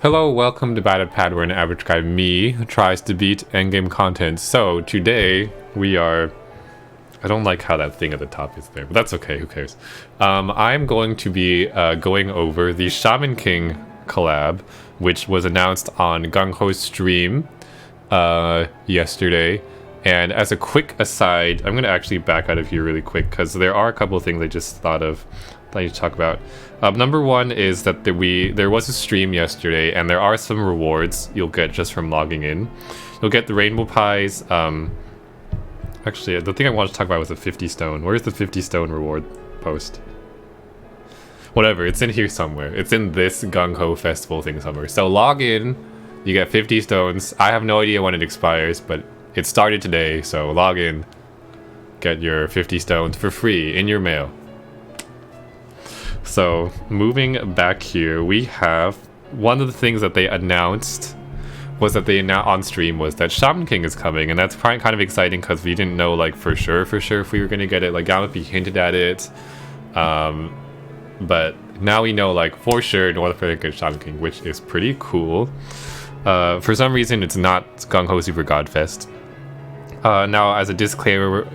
Hello, welcome to badatpad, where an average guy, me, tries to beat endgame content. So, today, we are... I don't like how that thing at the top is there, but that's okay, who cares. I'm going to be going over the Shaman King collab, which was announced on Gung Ho's stream yesterday. And as a quick aside, I'm going to actually back out of here really quick, because there are a couple of things I just thought of that I need to talk about. Number one is that there was a stream yesterday, and there are some rewards you'll get just from logging in. You'll get the rainbow pies. Actually, the thing I wanted to talk about was the 50 stone. Where's the 50 stone reward post? Whatever, it's in here somewhere. It's in this Gung Ho festival thing somewhere. So log in, you get 50 stones. I have no idea when it expires, but it started today, so log in. Get your 50 stones for free in your mail. So, moving back here, we have one of the things that they announced was that they announced on stream was that Shaman King is coming, and that's kind of exciting because we didn't know like for sure if we were gonna get it. Like Yamapi hinted at it, but now we know like for sure in order for to get Shaman King, which is pretty cool. For some reason, it's not Gung Ho Super Godfest. Now, as a disclaimer.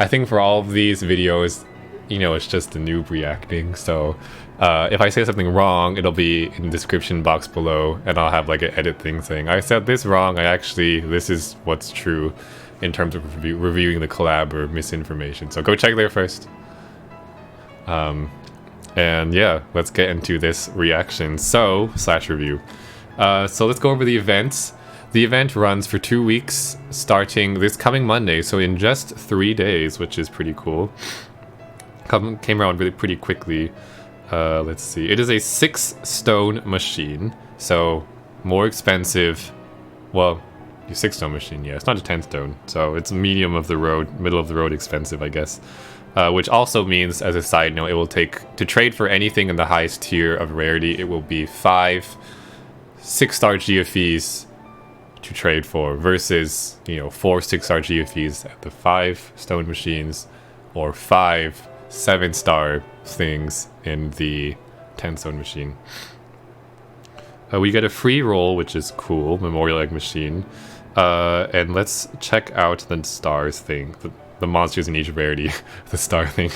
I think for all of these videos, you know, it's just the noob reacting, so if I say something wrong, it'll be in the description box below, and I'll have like an edit thing saying, I said this wrong, this is what's true in terms of reviewing the collab or misinformation, so go check there first. And yeah, let's get into this reaction, slash review. So let's go over the events. The event runs for 2 weeks, starting this coming Monday, so in just 3 days, which is pretty cool. Came around really pretty quickly. Let's see. It is a 6 stone machine, so more expensive. Well, a 6 stone machine, yeah. It's not a 10 stone, so it's medium of the road, middle of the road expensive, I guess. Which also means, as a side note, it will take, to trade for anything in the highest tier of rarity, it will be 5 6-star GFEs to trade for, versus, you know, 4 6-star GFEs at the 5 stone machines, or 5 7-star things in the 10 stone machine. We get a free roll, which is cool, Memorial Egg Machine. And let's check out the stars thing, the monsters in each rarity, the star thing.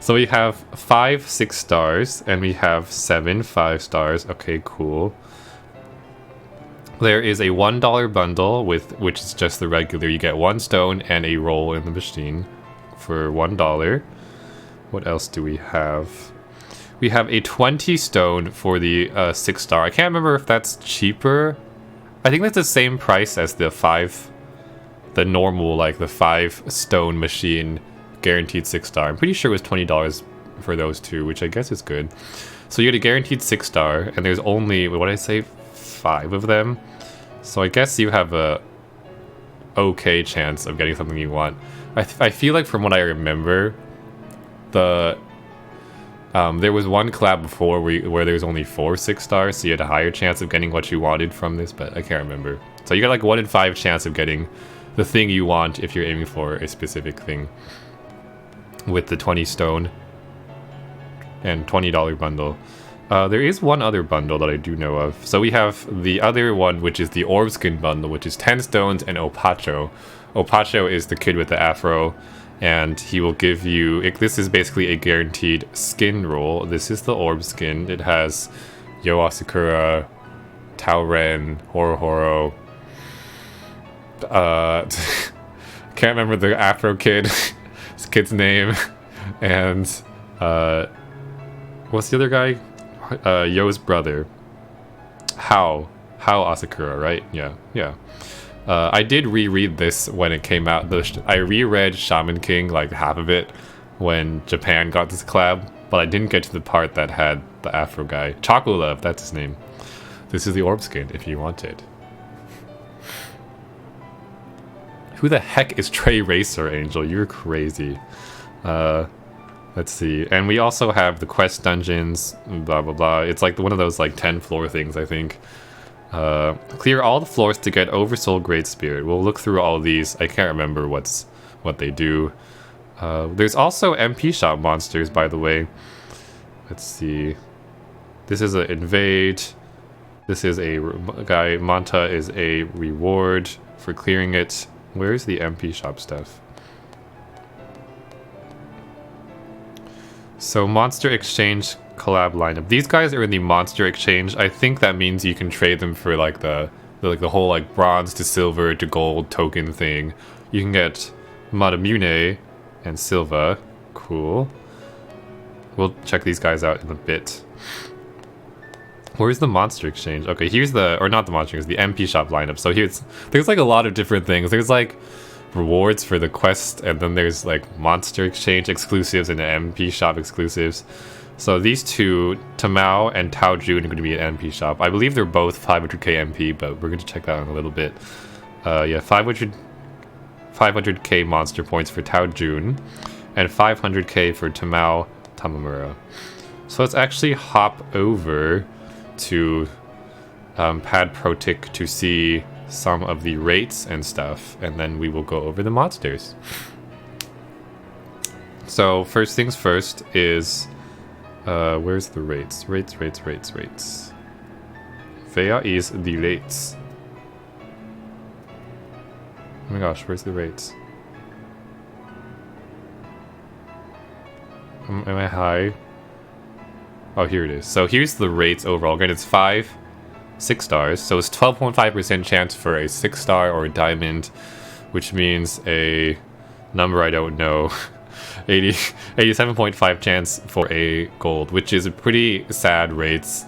So we have 5 6 stars, and we have 7 5 stars. Okay, cool. There is a $1 bundle, which is just the regular. You get 1 stone and a roll in the machine for $1. What else do we have? We have a 20 stone for the 6-star. I can't remember if that's cheaper. I think that's the same price as the normal, like the 5 stone machine guaranteed 6-star. I'm pretty sure it was $20 for those two, which I guess is good. So you get a guaranteed 6-star, and there's only, what did I say, 5 of them. So I guess you have a okay chance of getting something you want. I feel like from what I remember, there was one collab before where there was only 4 6-stars, so you had a higher chance of getting what you wanted from this, but I can't remember. So you got like 1 in 5 chance of getting the thing you want if you're aiming for a specific thing with the 20 stone and $20 bundle. There is one other bundle that I do know of. So we have the other one, which is the Orb Skin bundle, which is 10 stones and Opacho. Opacho is the kid with the afro, and he will give you... this is basically a guaranteed skin roll. This is the Orb Skin. It has Yo Asakura, Taoren, Horo. Can't remember the afro kid. This kid's name. And what's the other guy? Yo's brother, How Asakura, right? Yeah. I did reread this when it came out. I reread Shaman King, like half of it, when Japan got this collab, but I didn't get to the part that had the Afro guy. Chocolove, that's his name. This is the Orb Skin, if you want it. Who the heck is Trey Racer, Angel? You're crazy. Let's see. And we also have the quest dungeons, blah, blah, blah. It's like one of those like 10 floor things, I think. Clear all the floors to get Oversoul Great Spirit. We'll look through all of these. I can't remember what they do. There's also MP shop monsters, by the way. Let's see. This is a invade. This is a guy. Manta is a reward for clearing it. Where's the MP shop stuff? So monster exchange collab lineup. These guys are in the monster exchange. I think that means you can trade them for like the whole like bronze to silver to gold token thing. You can get Madamune and Silva. Cool. We'll check these guys out in a bit. Where's the monster exchange? Okay, here's the, or not the monster, it's the MP shop lineup. So there's like a lot of different things. There's like rewards for the quest, and then there's like monster exchange exclusives and the MP shop exclusives. So these two, Tamao and Tao Jun, are going to be an MP shop. I believe they're both 500k MP, but we're going to check that out in a little bit. Yeah, 500k monster points for Tao Jun, and 500k for Tamao Tamamura. So let's actually hop over to Pad Protic to see some of the rates and stuff, and then we will go over the monsters. So first things first is where's the rates? Rates. Where is the rates? Oh my gosh, where's the rates? Am I high? Oh, here it is. So here's the rates overall. Again, it's 6 stars. So it's 12.5% chance for a 6-star or a diamond, which means a number I don't know. 87.5 chance for a gold, which is a pretty sad rates.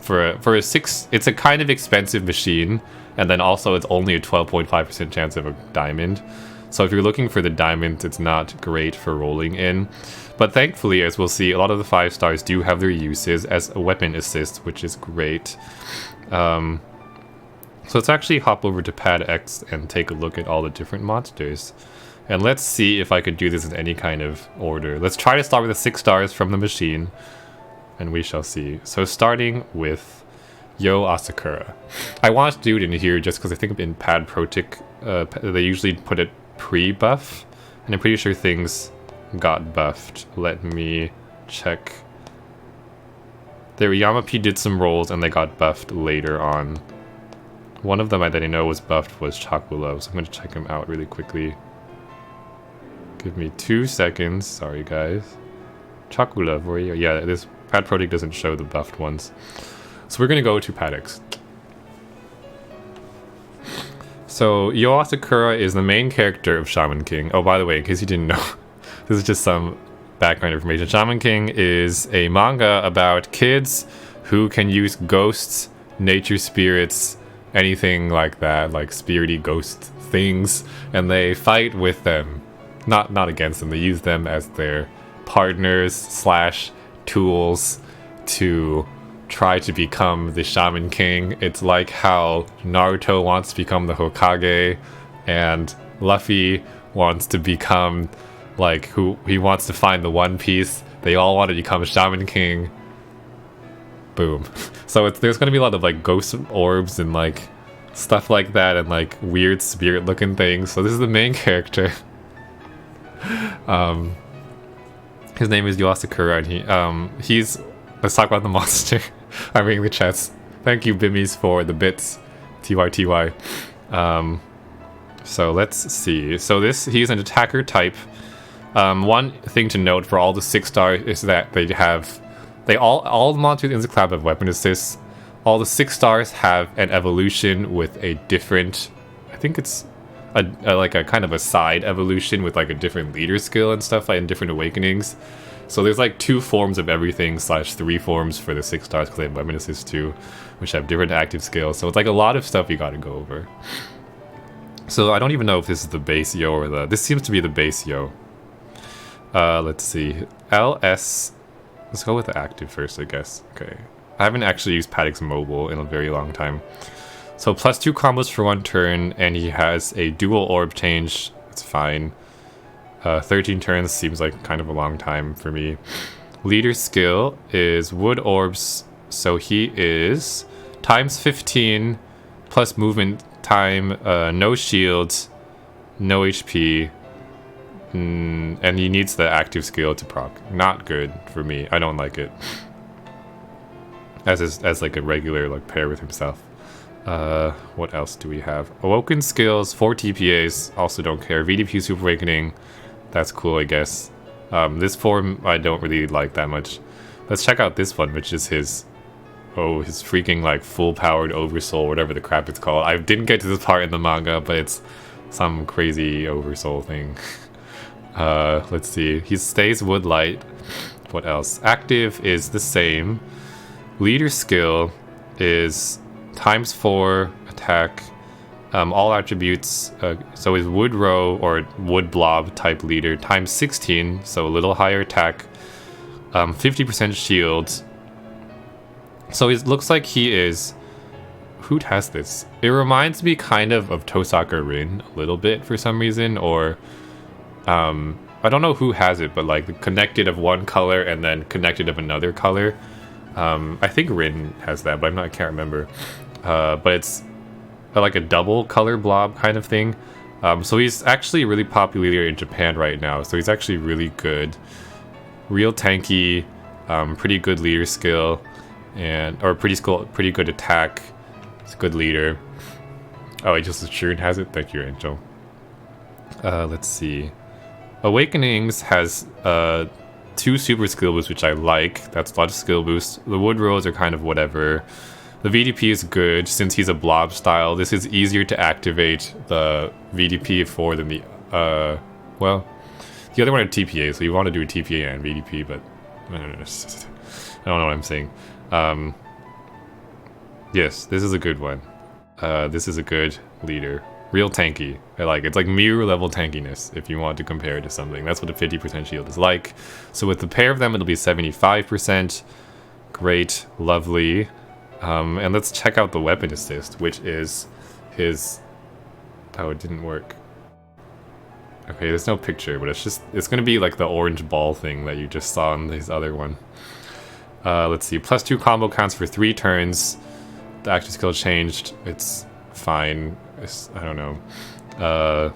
For a 6, it's a kind of expensive machine, and then also it's only a 12.5% chance of a diamond. So if you're looking for the diamonds, it's not great for rolling in. But thankfully, as we'll see, a lot of the 5 stars do have their uses as a weapon assist, which is great. So let's actually hop over to Pad X and take a look at all the different monsters. And let's see if I could do this in any kind of order. Let's try to start with the 6 stars from the machine, and we shall see. So starting with Yo Asakura. I want to do it in here just because I think in Pad Protic, they usually put it pre-buff, and I'm pretty sure things got buffed. Let me check. There, Yamapi did some rolls and they got buffed later on. One of them that I know was buffed was Chakula, so I'm going to check him out really quickly. Give me 2 seconds. Sorry, guys. Chakula, where are you? Yeah, this Pad Protic doesn't show the buffed ones. So we're going to go to Pad X. So Yo Asakura is the main character of Shaman King. Oh, by the way, in case you didn't know, this is just some background information. Shaman King is a manga about kids who can use ghosts, nature spirits, anything like that, like spirity ghost things, and they fight with them. Not against them. They use them as their partners / tools to try to become the Shaman King. It's like how Naruto wants to become the Hokage, and Luffy wants to become like he wants to find the One Piece. They all want to become Shaman King. Boom. So there's gonna be a lot of like ghost orbs and like stuff like that, and like weird spirit looking things. So this is the main character. His name is Yo Asakura, and he's let's talk about the monster. I'm reading the chats. Thank you, Bimmies, for the bits. TYTY. So let's see. So he's an attacker type. One thing to note for all the 6 stars is that all the monsters in the collab have weapon assists. All the 6 stars have an evolution with a different, I think it's like a kind of a side evolution with like a different leader skill and stuff, like in different awakenings. So there's like 2 forms of everything / 3 forms for the 6 stars because they have weapon assist too, which have different active skills. So it's like a lot of stuff you gotta go over. So I don't even know if this is the base Yo or this seems to be the base Yo. Let's see. LS. Let's go with the active first, I guess. Okay. I haven't actually used Paddock's mobile in a very long time. So +2 combos for 1 turn, and he has a dual orb change. It's fine. 13 turns seems like kind of a long time for me. Leader skill is wood orbs, so he is ×15 plus movement time, no shields, no HP, and he needs the active skill to proc. Not good for me. I don't like it. as like a regular like pair with himself. What else do we have? Awoken skills, 4 TPAs, also don't care. VDP Super Awakening, that's cool, I guess. This form I don't really like that much. Let's check out this one, which is his freaking like full powered oversoul, whatever the crap it's called. I didn't get to this part in the manga, but it's some crazy oversoul thing. Let's see. He stays Woodlight. What else? Active is the same. Leader skill is ×4 attack. All attributes. So is Woodrow or Wood Blob type leader ×16, so a little higher attack. 50% shield. So it looks like he is. Who has this? It reminds me kind of Tosaka Rin a little bit for some reason, or I don't know who has it, but like connected of one color and then connected of another color. I think Rin has that, but I can't remember. But it's like a double color blob kind of thing. So he's actually really popular in Japan right now. So he's actually really good, real tanky, pretty good leader skill, or pretty good attack. It's a good leader. Oh, just Shun has it. Thank you, Angel. Let's see. Awakenings has 2 super skill boosts, which I like. That's a lot of skill boosts. The wood rolls are kind of whatever. The VDP is good since he's a blob style. This is easier to activate the VDP for than the well, the other one had TPA, so you want to do a TPA and VDP, but I don't know what I'm saying. Yes, this is a good one. This is a good leader. Real tanky. I like it. It's like mirror level tankiness if you want to compare it to something. That's what a 50% shield is like. So with the pair of them, it'll be 75%. Great. Lovely. And let's check out the weapon assist, which is his... Oh, it didn't work. Okay, there's no picture, but it's gonna be like the orange ball thing that you just saw in his other one. Let's see. +2 combo counts for 3 turns. The active skill changed. It's fine. I don't know.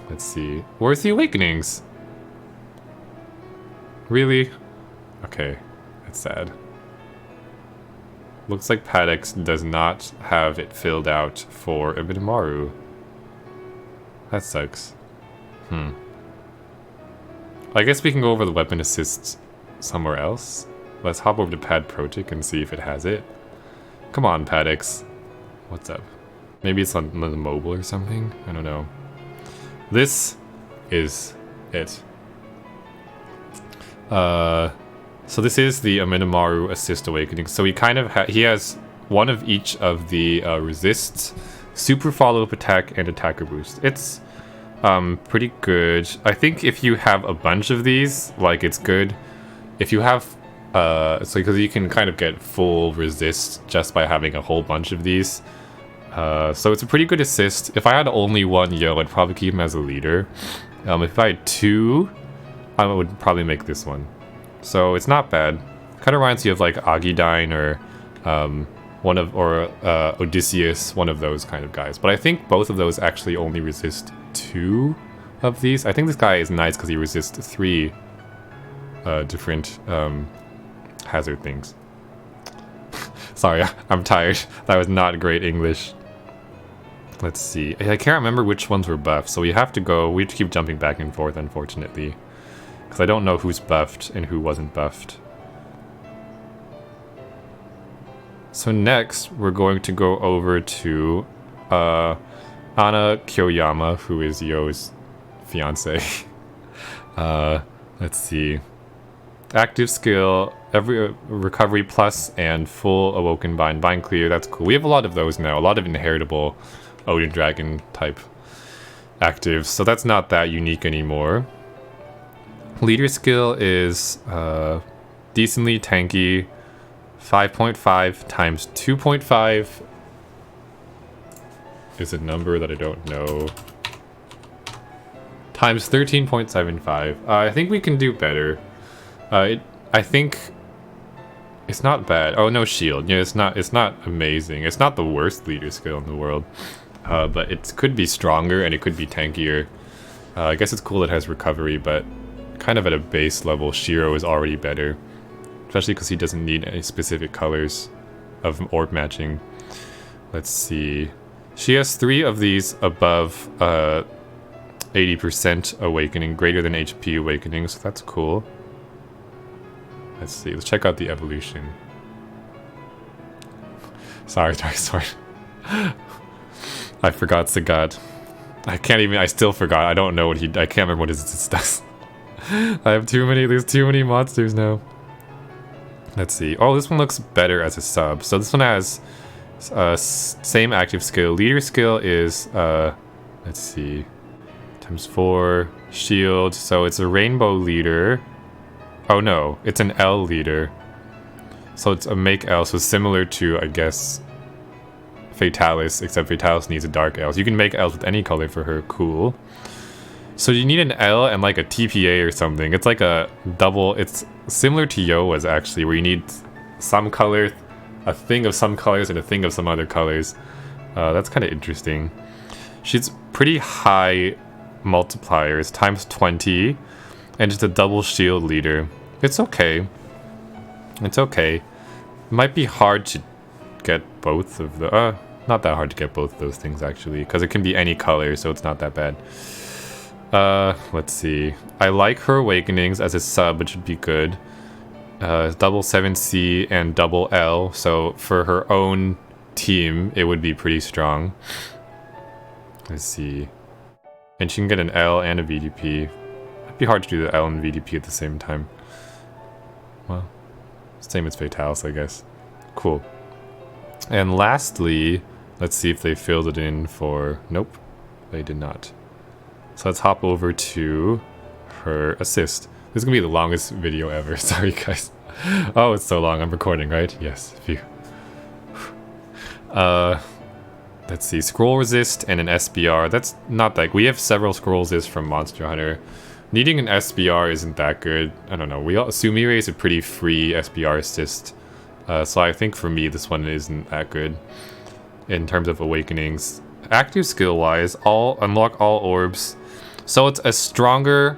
Let's see. Where's the awakenings? Really? Okay. That's sad. Looks like Padex does not have it filled out for Ibimaru. That sucks. I guess we can go over the weapon assists somewhere else. Let's hop over to Pad Project and see if it has it. Come on, Padex. What's up? Maybe it's on the mobile or something? I don't know. This is it. So this is the Amenamaru Assist Awakening. So he kind of he has one of each of the resists, super follow-up attack, and attacker boost. It's pretty good. I think if you have a bunch of these, like, it's good. If you have it's like, because you can kind of get full resist just by having a whole bunch of these. So it's a pretty good assist. If I had only one Yo, I'd probably keep him as a leader. If I had 2, I would probably make this one. So it's not bad. Kind of reminds you of like Agidine or Odysseus, one of those kind of guys. But I think both of those actually only resist 2 of these. I think this guy is nice because he resists 3 different hazard things. Sorry, I'm tired. That was not great English. Let's see. I can't remember which ones were buffed, so we have to keep jumping back and forth, unfortunately. Because I don't know who's buffed and who wasn't buffed. So next, we're going to go over to Ana Kyoyama, who is Yo's fiance. Let's see. Active skill, every recovery plus, and full awoken bind clear. That's cool. We have a lot of those now. A lot of inheritable Odin Dragon type actives. So that's not that unique anymore. Leader skill is decently tanky. 5.5 times 2.5 is a number that I don't know. Times 13.75. I think we can do better. I think it's not bad. Oh, no shield. Yeah, it's not amazing. It's not the worst leader skill in the world. But it could be stronger and it could be tankier. I guess it's cool it has recovery, but kind of at a base level, Shiro is already better. Especially because he doesn't need any specific colors. of orb matching. Let's see. She has 3 of these above 80% awakening, greater than HP awakening, so that's cool. Let's see. Let's check out the evolution. Sorry. I forgot Sagat. I still forgot. I don't know what I can't remember what his does. I have there's too many monsters now. Let's see. Oh, this one looks better as a sub. So this one has same active skill. Leader skill is, let's see, times 4, shield. So it's a rainbow leader. Oh no, it's an L leader. So it's a make L, so similar to, I guess, Fatalis, except Fatalis needs a dark L. So you can make Ls with any color for her. Cool. So you need an L and like a TPA or something. It's like a double. It's similar to Yoa's actually, where you need some color, a thing of some colors, and a thing of some other colors. That's kind of interesting. She's pretty high multipliers, times 20, and just a double shield leader. It's okay. It's okay. It might be hard to get both of the... not that hard to get both of those things, actually, because it can be any color, so it's not that bad. Let's see. I like her awakenings as a sub, which would be good. Double 7C and double L, so for her own team, it would be pretty strong. Let's see. And she can get an L and a VDP. It'd be hard to do the L and VDP at the same time. Well, same as Fatalis, I guess. Cool. And lastly, let's see if they filled it in for... Nope, they did not. So let's hop over to her assist. This is gonna be the longest video ever. Sorry, guys. Oh, it's so long. I'm recording, right? Yes. Phew. Let's see. Scroll resist and an SBR. That's not that... We have several scroll resist from Monster Hunter. Needing an SBR isn't that good. I don't know. Sumire is a pretty free SBR assist. So I think for me, this one isn't that good in terms of awakenings. Active skill-wise, unlock all orbs. So it's a stronger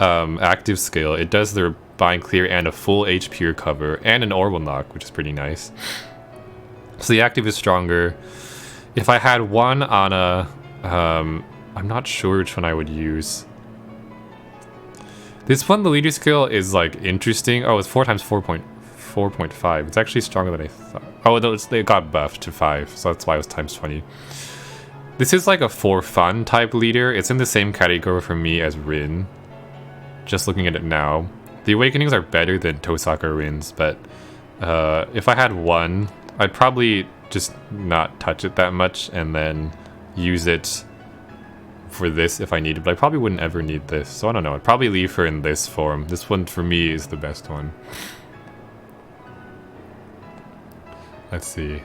active skill. It does the bind clear and a full HP recover and an orb unlock, which is pretty nice. So the active is stronger. If I had one on a... I'm not sure which one I would use. This one, the leader skill, is like interesting. Oh, it's 4 times 4.5. It's actually stronger than I thought. Oh, no, it got buffed to 5, so that's why it was times 20. This is like a for fun type leader. It's in the same category for me as Rin. Just looking at it now. The awakenings are better than Tosaka Rin's, but if I had one, I'd probably just not touch it that much and then use it for this if I needed, but I probably wouldn't ever need this, so I don't know. I'd probably leave her in this form. This one for me is the best one. Let's see.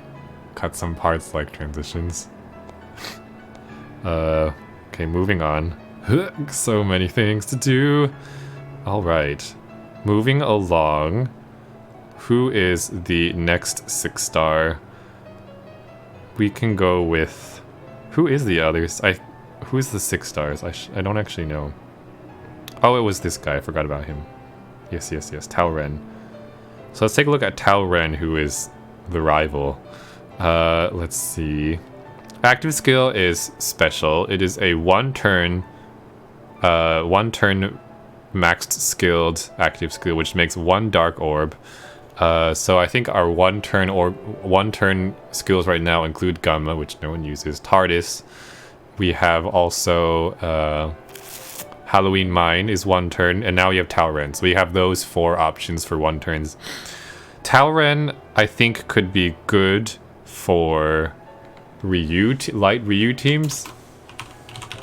Cut some parts like transitions. Okay, moving on. So many things to do. Alright. Moving along. Who is the next 6-star? We can go with... Who is the others? Who's the 6 stars? I don't actually know. Oh, it was this guy. I forgot about him. Yes. Tao Ren. So let's take a look at Tao Ren, who is the rival. Let's see. Active skill is special. It is a one turn maxed skilled active skill, which makes 1 dark orb. So I think our one turn skills right now include Gamma, which no one uses. TARDIS. We have also Halloween Mine is 1 turn, and now we have Tao Ren. So we have those 4 options for 1 turns. Tao Ren, I think, could be good for light Ryu teams.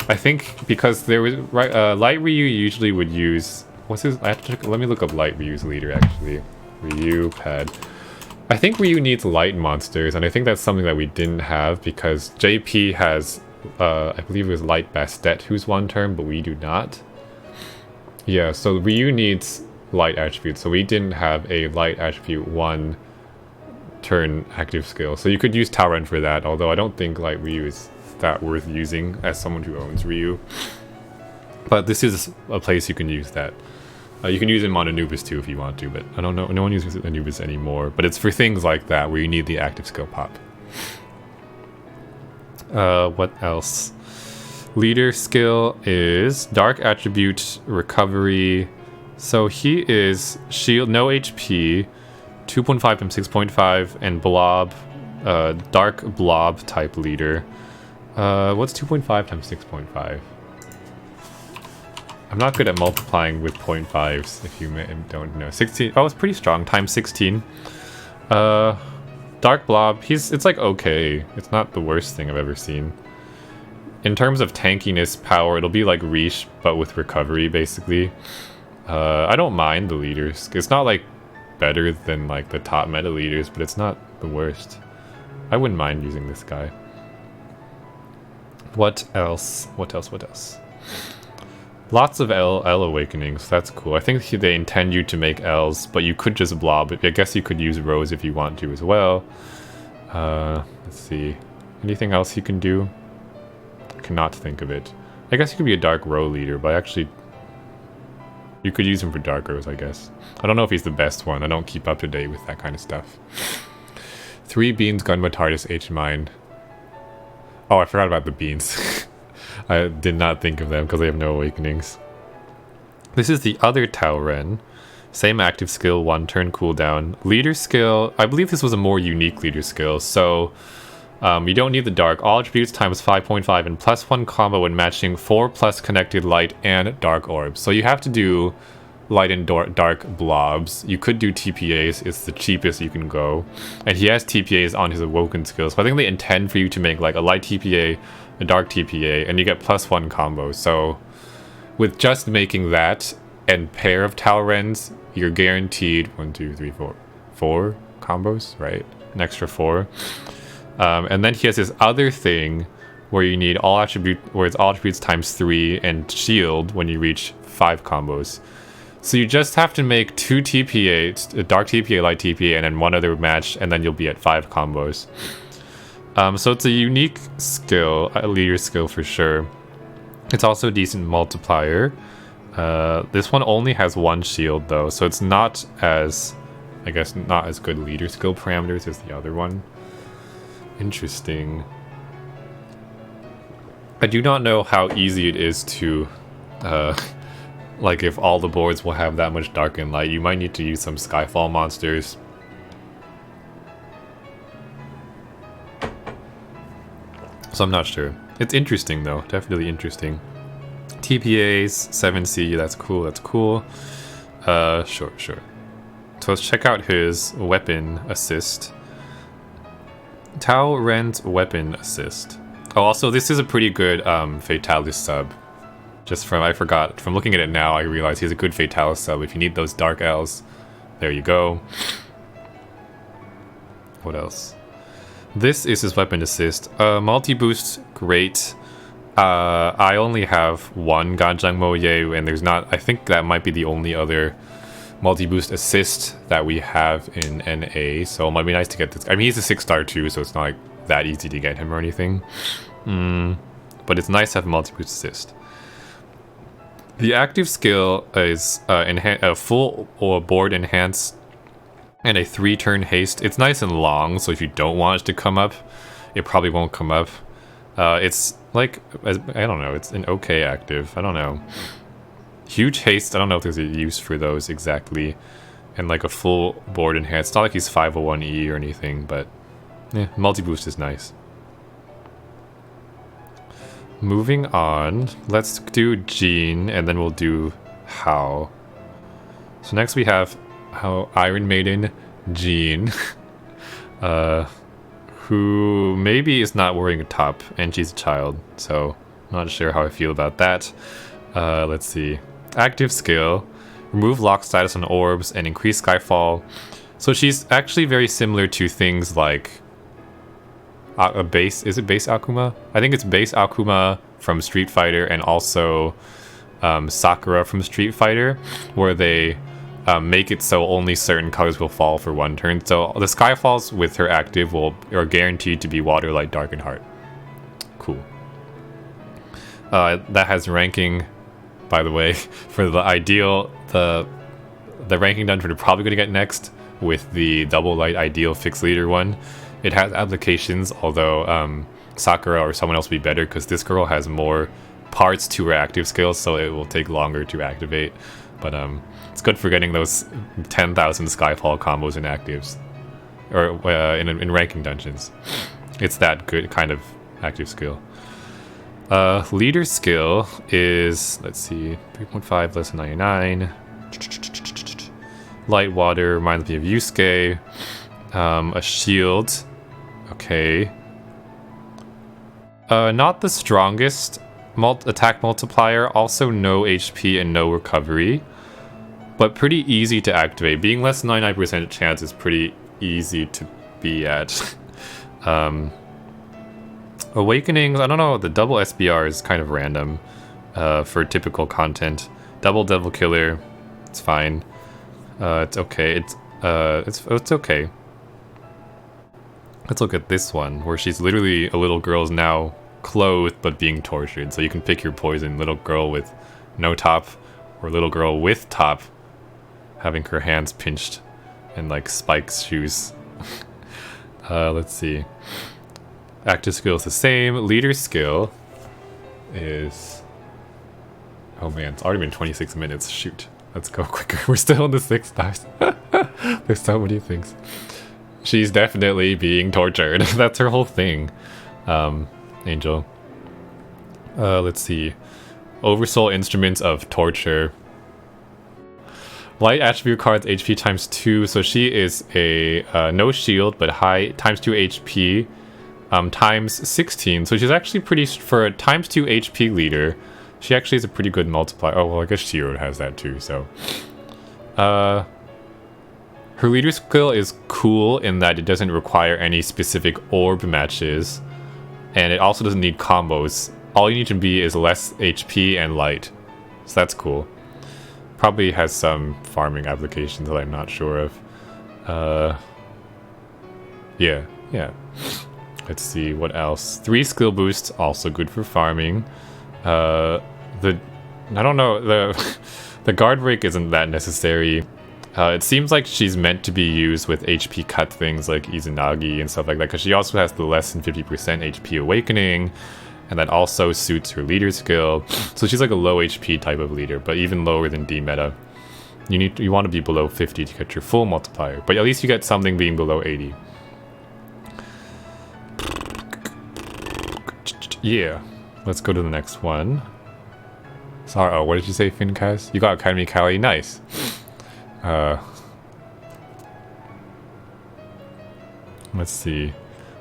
I think because there was light Ryu usually would use let me look up light Ryu's leader actually. Ryu pad. I think Ryu needs light monsters, and I think that's something that we didn't have because JP has I believe it was light Bastet who's 1 turn, but we do not. Yeah, so Ryu needs light attribute, so we didn't have a light attribute 1 turn active skill. So you could use Tao Ren for that, although I don't think light Ryu is that worth using as someone who owns Ryu. But this is a place you can use that. You can use him on Anubis too if you want to, but I don't know. No one uses Anubis anymore. But it's for things like that where you need the active skill pop. What else? Leader skill is Dark Attribute Recovery. So he is Shield, no HP, 2.5 and 6.5, and Blob, Dark Blob type leader. What's 2.5 times 6.5? I'm not good at multiplying with 0.5s, if you don't know. 16. Oh, it's pretty strong. Times 16. Dark Blob. It's like okay. It's not the worst thing I've ever seen. In terms of tankiness power, it'll be like Reach, but with recovery, basically. I don't mind the leaders. It's not like better than like the top meta leaders, but it's not the worst. I wouldn't mind using this guy. What else? What else? Lots of L awakenings, that's cool. I think they intend you to make Ls, but you could just blob. I guess you could use Rose if you want to as well. Let's see. Anything else you can do? I cannot think of it. I guess you could be a Dark Row leader, but actually... You could use him for Dark Rose, I guess. I don't know if he's the best one. I don't keep up to date with that kind of stuff. 3 beans, Gunma, TARDIS, H-Mind. Oh, I forgot about the beans. I did not think of them because they have no awakenings. This is the other Tauren. Same active skill, 1 turn cooldown. Leader skill, I believe this was a more unique leader skill. So, you don't need the dark. All attributes times 5.5 and +1 combo when matching 4 plus connected light and dark orbs. So you have to do light and dark blobs. You could do TPAs, it's the cheapest you can go. And he has TPAs on his awoken skills. So I think they intend for you to make like a light TPA, a dark TPA, and you get +1 combo. So with just making that and pair of Taurens, you're guaranteed 1, 2, 3, 4 combos, right? An extra 4. And then he has this other thing where you need all it's all attributes times 3 and shield when you reach 5 combos. So you just have to make 2 TPAs, a dark TPA, light TPA, and then 1 other match, and then you'll be at 5 combos. So it's a unique skill, a leader skill for sure. It's also a decent multiplier. This one only has 1 shield though, so it's not as, I guess, not as good leader skill parameters as the other one. Interesting. I do not know how easy it is to, like if all the boards will have that much dark and light. You might need to use some Skyfall monsters. So I'm not sure. It's interesting though, definitely interesting. TPAs, 7C, that's cool, that's cool. Sure. So let's check out his weapon assist. Tauren's weapon assist. Oh, also this is a pretty good Fatalis sub. I forgot, from looking at it now, I realize he's a good Fatalis sub. If you need those dark L's, there you go. What else? This is his weapon assist. Multi-boost, great. I only have 1 Ganjang Moye, and there's not, I think that might be the only other multi-boost assist that we have in NA, so it might be nice to get this. I mean, he's a 6-star too, so it's not like that easy to get him or anything. But it's nice to have a multi-boost assist. The active skill is a full or board enhance and a 3-turn haste. It's nice and long, so if you don't want it to come up, it probably won't come up. It's like, I don't know, it's an okay active, I don't know. Huge haste, I don't know if there's a use for those exactly. And like a full board enhance. It's not like he's 501E or anything, but yeah, multi-boost is nice. Moving on, let's do Jean, and then we'll do Hao. So next we have Iron Maiden Jean, who maybe is not wearing a top, and she's a child, so I'm not sure how I feel about that. Let's see. Active skill, remove lock status on orbs and increase skyfall. So she's actually very similar to things like is it base Akuma? I think it's base Akuma from Street Fighter, and also Sakura from Street Fighter, where they make it so only certain colors will fall for 1 turn. So the skyfalls with her active are guaranteed to be water, light, dark, and heart. Cool. That has ranking by the way. For the ideal, the ranking dungeon we're probably going to get next with the double light ideal fixed leader one. It has applications, although Sakura or someone else would be better because this girl has more parts to her active skills, so it will take longer to activate. But it's good for getting those 10,000 Skyfall combos in actives, or in ranking dungeons. It's that good kind of active skill. Leader skill is, let's see, 3.5 less than 99. Light water reminds me of Yusuke. A shield. Okay. Not the strongest attack multiplier. Also no HP and no recovery. But pretty easy to activate. Being less than 99% chance is pretty easy to be at. Awakenings, I don't know, the double SBR is kind of random for typical content. Double Devil Killer, it's fine. It's okay. It's okay. Let's look at this one, where she's literally a little girl's now clothed but being tortured. So you can pick your poison, little girl with no top, or little girl with top, having her hands pinched and like Spike's shoes. Let's see. Active skill is the same. Leader skill is... Oh man, it's already been 26 minutes. Shoot. Let's go quicker. We're still on the 6 stars. There's so many things. She's definitely being tortured. That's her whole thing. Angel. Let's see. Oversoul Instruments of Torture. Light attribute cards HP times 2. So she is a no shield, but high times 2 HP. Times 16. So she's actually pretty... For a times 2 HP leader, she actually is a pretty good multiplier. Oh, well, I guess Shiro has that too, so... Her leader skill is cool in that it doesn't require any specific orb matches. And it also doesn't need combos. All you need to be is less HP and light. So that's cool. Probably has some farming applications that I'm not sure of. Yeah. Let's see, what else? 3 skill boosts, also good for farming. I don't know, the guard break isn't that necessary. It seems like she's meant to be used with HP cut things like Izanagi and stuff like that, because she also has the less than 50% HP awakening, and that also suits her leader skill. So she's like a low HP type of leader, but even lower than D meta. You want to be below 50 to get your full multiplier, but at least you get something being below 80. Yeah, let's go to the next one. Sorry, oh, what did you say, Fincast? You got Academy Cali, nice. Let's see.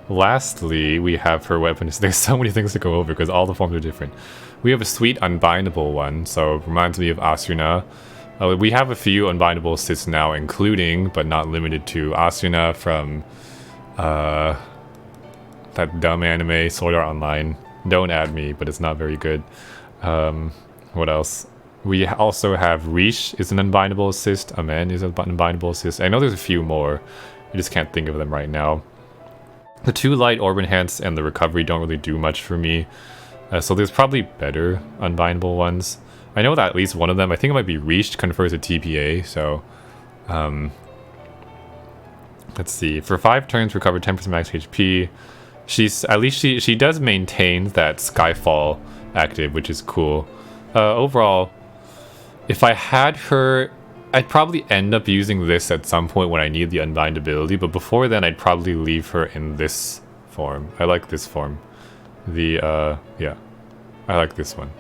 Lastly, we have her weapons. There's so many things to go over because all the forms are different. We have a sweet unbindable one, so it reminds me of Asuna. We have a few unbindable assists now, including, but not limited to, Asuna from that dumb anime, Sword Art Online. Don't add me, but it's not very good. What else? We also have Riche is an unbindable assist. Amen is an unbindable assist. I know there's a few more. I just can't think of them right now. The 2 light orb enhance and the recovery don't really do much for me. So there's probably better unbindable ones. I know that at least one of them, I think it might be Riche, confers a TPA. So let's see. For 5 turns, recover 10% max HP. She does maintain that Skyfall active, which is cool. Overall, if I had her, I'd probably end up using this at some point when I need the Unbind ability, but before then I'd probably leave her in this form. I like this form. Yeah, I like this one.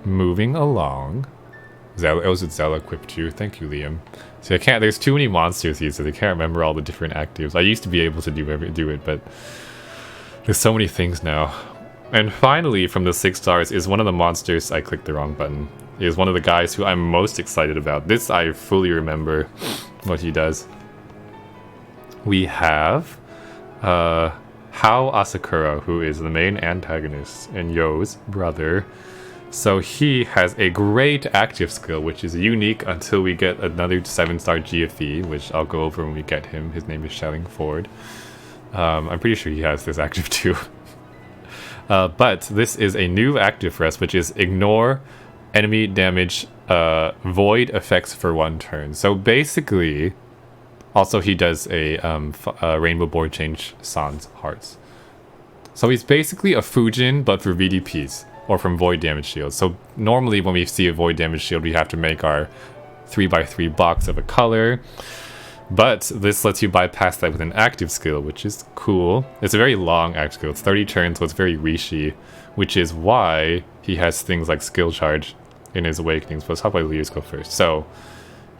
Moving along. Was it Zella equipped too? Thank you, Liam. See, there's too many monsters here, so I can't remember all the different actives. I used to be able to do it, but there's so many things now. And finally, from the 6 stars, is one of the monsters. I clicked the wrong button. Is one of the guys who I'm most excited about. This I fully remember what he does. We have Hao Asakura, who is the main antagonist and Yo's brother. So he has a great active skill, which is unique until we get another 7-star GFE, which I'll go over when we get him. His name is Shelling Ford. I'm pretty sure he has this active too. But this is a new active for us, which is ignore enemy damage void effects for 1 turn. So basically, also he does a rainbow board change sans hearts. So he's basically a Fujin, but for VDPs, or from void damage shields. So normally when we see a void damage shield, we have to make our 3x3 box of a color. But this lets you bypass that with an active skill, which is cool. It's a very long active skill. It's 30 turns, so it's very Rishi, which is why he has things like skill charge in his awakenings. But let's talk about leader skill first. So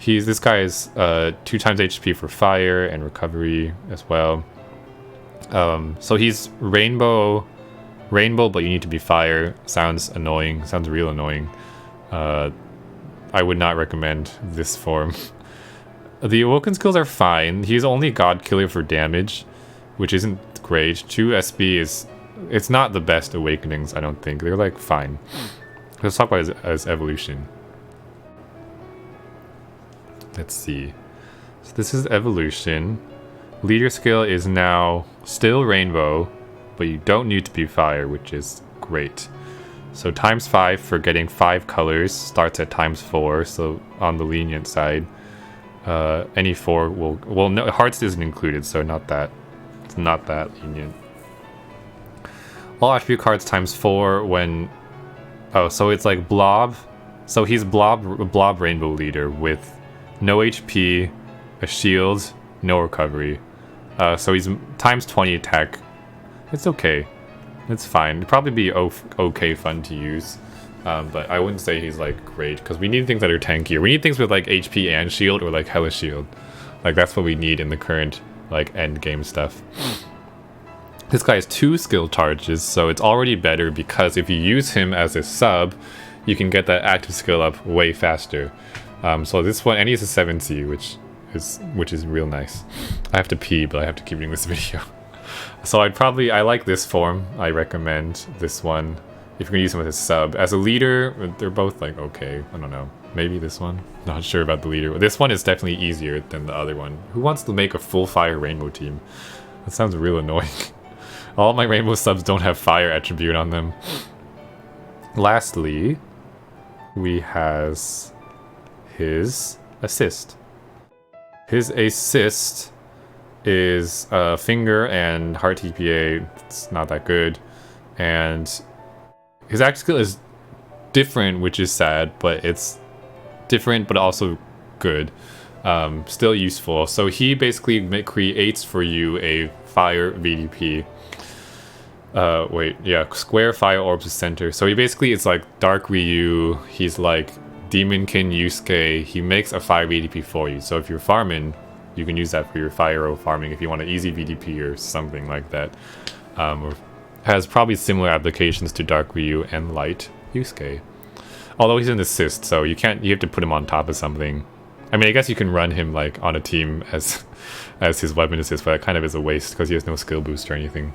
this guy is 2 times HP for fire and recovery as well. So he's rainbow, but you need to be fire. Sounds annoying. Sounds real annoying. I would not recommend this form. The awoken skills are fine. He's only god killer for damage, which isn't great. 2 SB it's not the best awakenings, I don't think. They're like fine. Let's talk about his evolution. Let's see. So this is evolution. Leader skill is now still rainbow, but you don't need to be fire, which is great. So ×5 for getting 5 colors starts at ×4, so on the lenient side. Any 4 will no, hearts isn't included, so it's not that lenient. All attribute cards ×4 when so it's like blob. So he's blob rainbow leader with no HP, a shield, no recovery. So he's ×20 attack. It's okay. It's fine. It'd probably be okay fun to use. But I wouldn't say he's like great, because we need things that are tankier. We need things with like HP and shield, or like hella shield. Like that's what we need in the current like end game stuff. This guy has 2 skill charges, so it's already better because if you use him as a sub, you can get that active skill up way faster. So this one, and he's a 7C, which is real nice. I have to pee, but I have to keep reading this video. So I like this form. I recommend this one. If you're gonna use him as a sub. As a leader, they're both like okay. I don't know. Maybe this one? Not sure about the leader. This one is definitely easier than the other one. Who wants to make a full fire rainbow team? That sounds real annoying. All my rainbow subs don't have fire attribute on them. Lastly, we has his assist. His assist is finger and heart TPA. It's not that good. And his active skill is different, which is sad, but it's different but also good. Still useful. So he basically creates for you a fire VDP. Square fire orbs is center. So he basically, it's like Dark Ryu. He's like Demonkin Yusuke. He makes a fire VDP for you. So if you're farming, you can use that for your fire farming if you want an easy VDP or something like that. Has probably similar applications to Dark Ryu and Light Yusuke. Although he's an assist, so you have to put him on top of something. I mean, I guess you can run him like on a team as his weapon assist, but that kind of is a waste because he has no skill boost or anything.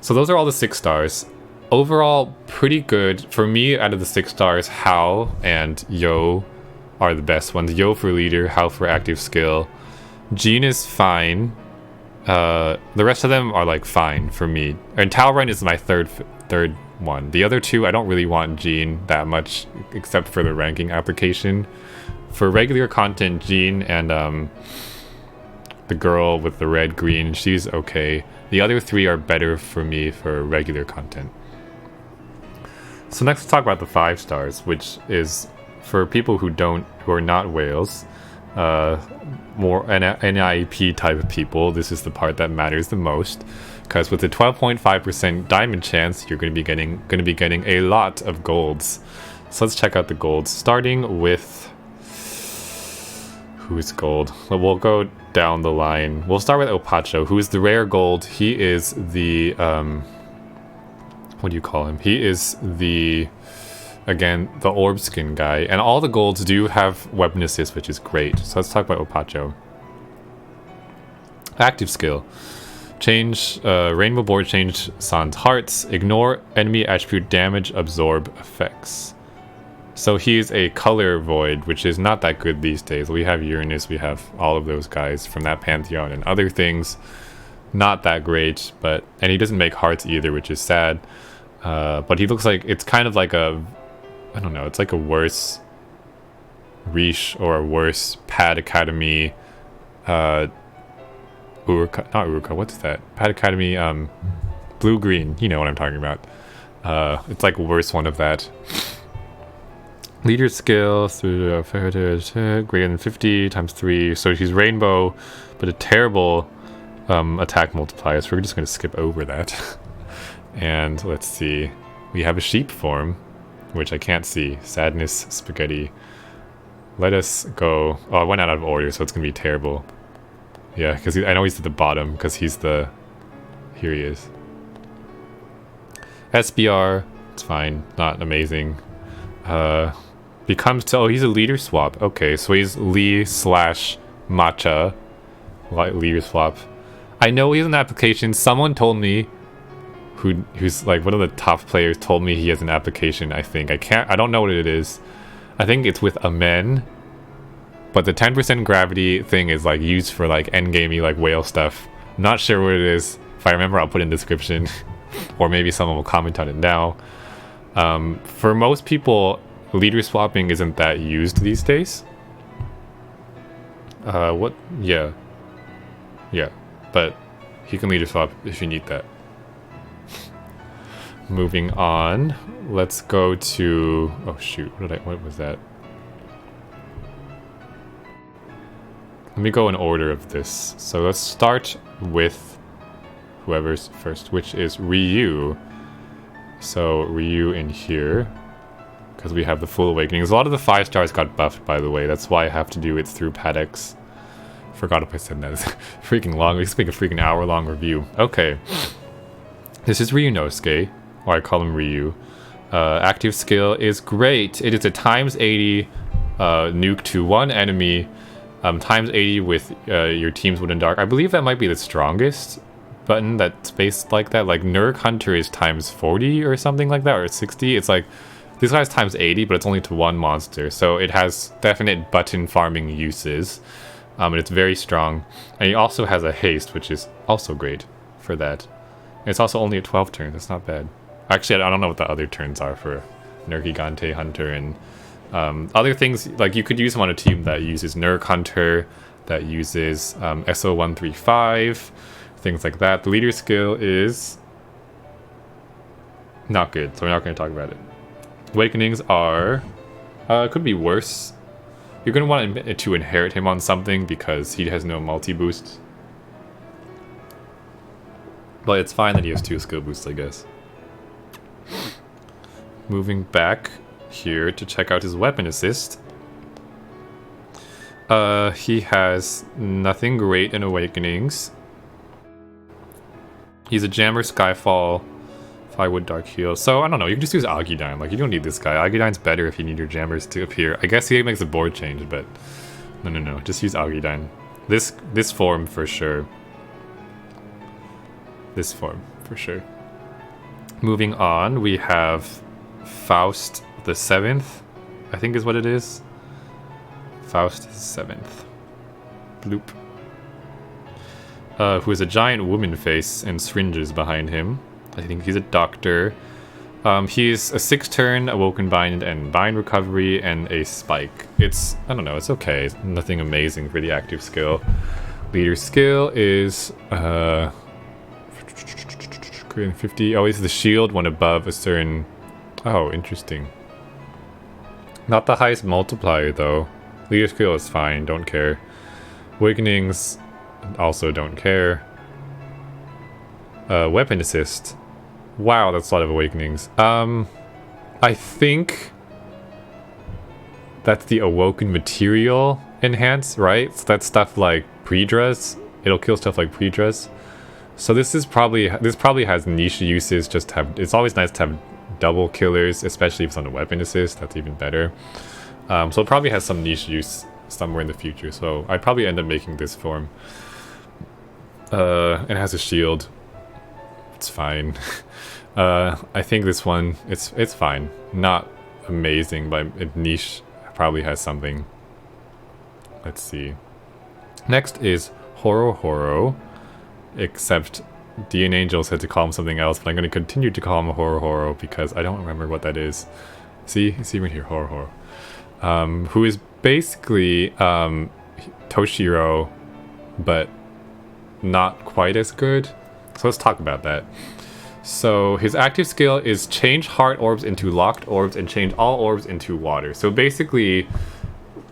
So those are all the 6 stars. Overall, pretty good. For me, out of the 6 stars, Hao and Yo are the best ones. Yo for leader, Hao for active skill. Jean is fine. The rest of them are like fine for me. And Talrun is my third one. The other 2, I don't really want Jean that much, except for the ranking application. For regular content, Jean and the girl with the red green, she's okay. The other 3 are better for me for regular content. So next, let's talk about the 5 stars, which is for people who are not whales. More NIP type of people, this is the part that matters the most, because with the 12.5% diamond chance, you're going to be getting a lot of golds. So let's check out the golds, starting with who's gold. We'll go down the line. We'll start with Opacho, who is the rare gold. He is the what do you call him? He is the orb skin guy, and all the golds do have weapon assist, which is great. So let's talk about Opacho. Active skill. Change rainbow board change sans hearts. Ignore enemy attribute damage absorb effects. So he's a color void, which is not that good these days. We have Uranus, we have all of those guys from that pantheon and other things. not that great, and he doesn't make hearts either, which is sad. But he looks like it's kind of like a, I don't know, it's like a worse Riche or a worse Pad Academy, Uruka, not Uruka, what's that? Pad Academy, blue green, you know what I'm talking about. It's like a worse one of that. Leader skill through greater than 50 times 3, so she's rainbow, but a terrible attack multiplier, so we're just going to skip over that. And let's see, we have a sheep form, which I can't see. Sadness, spaghetti. Let us go. Oh, I went out of order, so it's going to be terrible. Yeah, because I know he's at the bottom, because he's the... Here he is. SBR, it's fine, not amazing. Becomes... Oh, he's a leader swap. Okay, so he's Lee slash Matcha. Leader swap. I know he has an application. Someone told me... Who's like one of the top players told me he has an application, I think. I don't know what it is. I think it's with Amen, but the 10% gravity thing is like used for like endgamey like whale stuff. Not sure what it is. If I remember, I'll put it in the description, or maybe someone will comment on it now. For most people, leader swapping isn't that used these days. What? Yeah, but he can leader swap if you need that. Moving on, let's go to... Oh shoot, what was that? Let me go in order of this. So let's start with whoever's first, which is Ryu. So Ryu in here, because we have the full awakenings. A lot of the 5 stars got buffed, by the way. That's why I have to do it through Padex. Forgot if I said that. It's freaking long. We just make a freaking hour-long review. Okay. This is Ryunosuke. Or I call him Ryu. Active skill is great. It is a times 80 nuke to one enemy, times 80 with your team's Wood and Dark. I believe that might be the strongest button that's based like that. Like Nurk Hunter is times 40 or something like that, or 60. It's like this guy's times 80, but it's only to one monster, so it has definite button farming uses, and it's very strong. And he also has a haste, which is also great for that. And it's also only at 12 turns. That's not bad. Actually, I don't know what the other turns are for Nergigante Hunter and other things. Like you could use him on a team that uses Nurk Hunter, that uses SO135, things like that. The leader skill is not good, so we're not going to talk about it. Awakenings are could be worse. You're going to want to inherit him on something because he has no multi-boost. But it's fine that he has 2 skill boosts, I guess. Moving back here to check out his weapon assist. He has nothing great in Awakenings. He's a Jammer, Skyfall, Firewood, Dark Heal. So, I don't know, you can just use Agudine. Like, you don't need this guy. Agudine's better if you need your Jammers to appear. I guess he makes a board change, but... No. Just use Agudine. This form, for sure. This form, for sure. Moving on, we have Faust the 7th, I think is what it is. Faust the 7th. Bloop. Who is a giant woman face and syringes behind him. I think he's a doctor. He's a 6-turn Awoken Bind and Bind Recovery and a Spike. It's, I don't know, it's okay. It's nothing amazing for the active skill. Leader skill is... 50. Oh, he's the shield one above a certain... Oh, interesting. Not the highest multiplier, though. Leader skill is fine, don't care. Awakenings, also don't care. Weapon assist. Wow, that's a lot of awakenings. I think... that's the awoken material enhance, right? So that's stuff like pre-dress. It'll kill stuff like pre-dress. So this probably has niche uses. Just to have, it's always nice to have double killers, especially if it's on a weapon assist. That's even better. So it probably has some niche use somewhere in the future. So I'd probably end up making this form. It has a shield. It's fine. I think this one it's fine. Not amazing, but niche probably has something. Let's see. Next is Horo Horo. except Dean Angel said to call him something else, but I'm going to continue to call him Horo because I don't remember what that is. See right here, Horo. Who is basically Toshiro, but not quite as good. So let's talk about that. So his active skill is change heart orbs into locked orbs and change all orbs into water. So basically,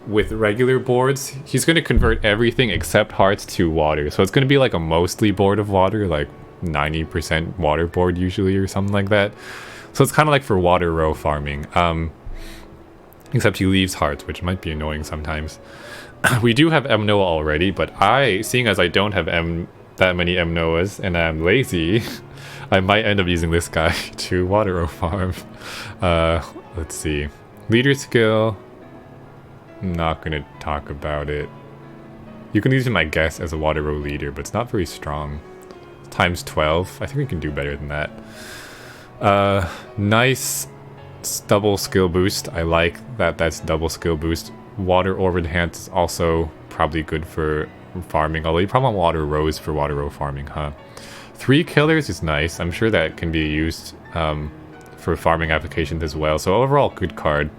with regular boards, he's going to convert everything except hearts to water. So it's going to be like a mostly board of water, like 90% water board usually or something like that. So it's kind of like for water row farming. Except he leaves hearts, which might be annoying sometimes. We do have M Noah already, but seeing as I don't have that many M Noahs and I'm lazy, I might end up using this guy to water row farm. Let's see. Leader skill. I'm not going to talk about it. You can use him, I guess, as a water row leader, but it's not very strong. Times 12. I think we can do better than that. Nice double skill boost. I like that that's double skill boost. Water orb enhance is also probably good for farming, although you probably want water rows for water row farming, huh? 3 killers is nice. I'm sure that can be used for farming applications as well. So overall, good card,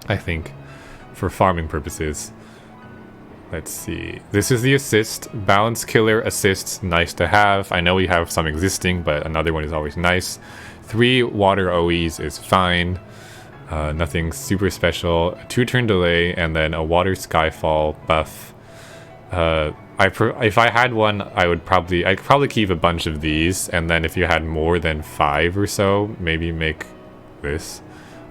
I think, for farming purposes. Let's see. This is the assist. Balance killer assists, nice to have. I know we have some existing, but another one is always nice. 3 water OEs is fine. Nothing super special. A 2-turn delay, and then a water skyfall buff. If I had one, I'd probably keep a bunch of these, and then if you had more than 5 or so, maybe make this.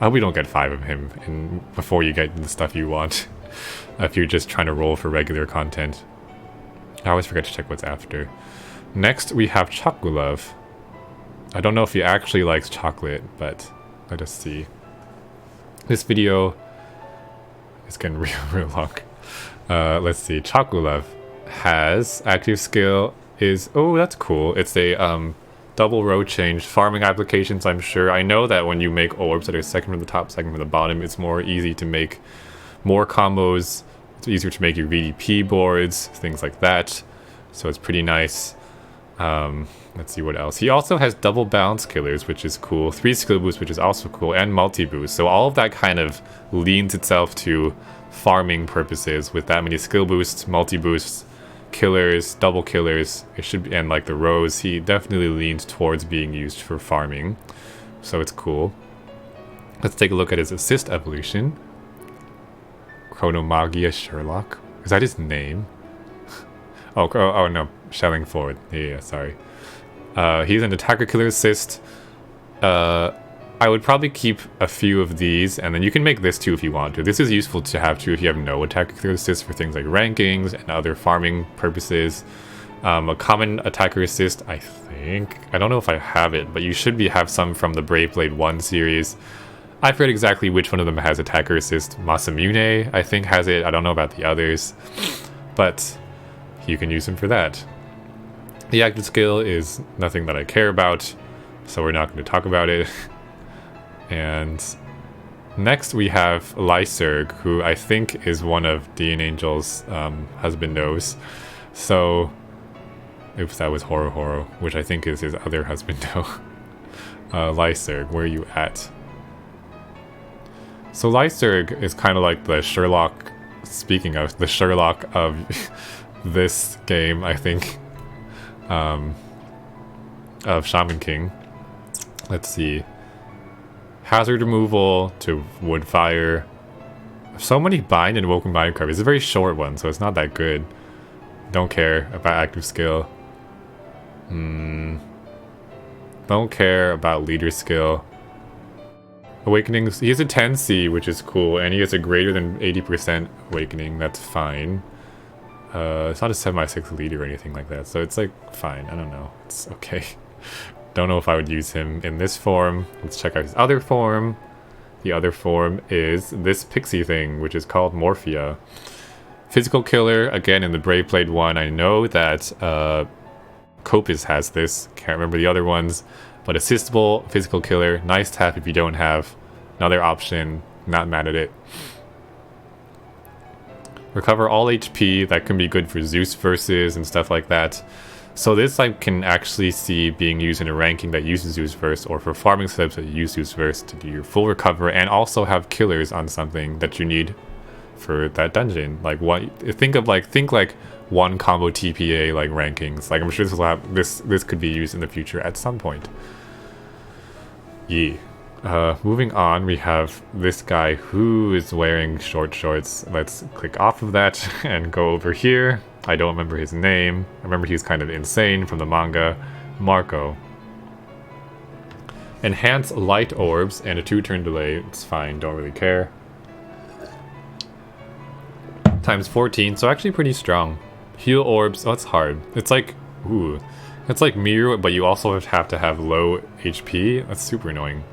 I hope we don't get 5 of him before you get the stuff you want. If you're just trying to roll for regular content. I always forget to check what's after. Next, we have Chocolove. I don't know if he actually likes chocolate, but let us see. This video is getting real long. Let's see. Chocolove has active skill is... Oh, that's cool. It's a double row change. Farming applications, I'm sure. I know that when you make orbs that are second from the top, second from the bottom, it's more easy to make more combos. It's easier to make your VDP boards, things like that. So it's pretty nice. Let's see what else. He also has double balance killers, which is cool. 3 skill boosts, which is also cool, and multi-boost. So all of that kind of leans itself to farming purposes with that many skill boosts, multi-boosts, killers, double killers. It should be, and like the rows, he definitely leans towards being used for farming. So it's cool. Let's take a look at his assist evolution. Chronomagia Sherlock. Is that his name? oh no, Shelling Forward. Yeah, sorry. He's an attacker killer assist. I would probably keep a few of these, and then you can make this too if you want to. This is useful to have too if you have no attacker killer assist for things like rankings and other farming purposes. A common attacker assist, I think. I don't know if I have it, but you should have some from the Brave Blade 1 series. I forget exactly which one of them has attacker assist. Masamune, I think, has it. I don't know about the others, but you can use him for that. The active skill is nothing that I care about, so we're not going to talk about it. And next we have Lyserg, who I think is one of Dean Angel's husbandos. So, oops, that was Horo, which I think is his other husbando. Lyserg, where are you at? So Lyserg is kind of like the Sherlock, speaking of, the Sherlock of this game, I think, of Shaman King. Let's see. Hazard removal to wood fire. So many bind and woken bind cards. It's a very short one, so it's not that good. Don't care about active skill. Don't care about leader skill. Awakenings, he has a 10C, which is cool, and he has a greater than 80% awakening. That's fine. It's not a 7x6 leader or anything like that, so it's like fine. I don't know. It's okay. Don't know if I would use him in this form. Let's check out his other form. The other form is this pixie thing, which is called Morphia. Physical killer, again in the Brave Blade 1. I know that Copus has this. Can't remember the other ones. But assistable physical killer, nice to have if you don't have. Another option, not mad at it. Recover all HP, that can be good for Zeus versus and stuff like that. So this like can actually see being used in a ranking that uses Zeus Verse, or for farming setups that use Zeus Verse to do your full recover, and also have killers on something that you need for that dungeon. Like what? Think like one combo TPA like rankings. Like I'm sure this could be used in the future at some point. Yeah. Moving on, we have this guy who is wearing short shorts. Let's click off of that and go over here. I don't remember his name. I remember he's kind of insane from the manga. Marco. Enhance light orbs and a 2-turn delay. It's fine, don't really care. Times 14, so actually pretty strong. Heal orbs, oh, that's hard. It's like, ooh. It's like Miru, but you also have to have low HP. That's super annoying.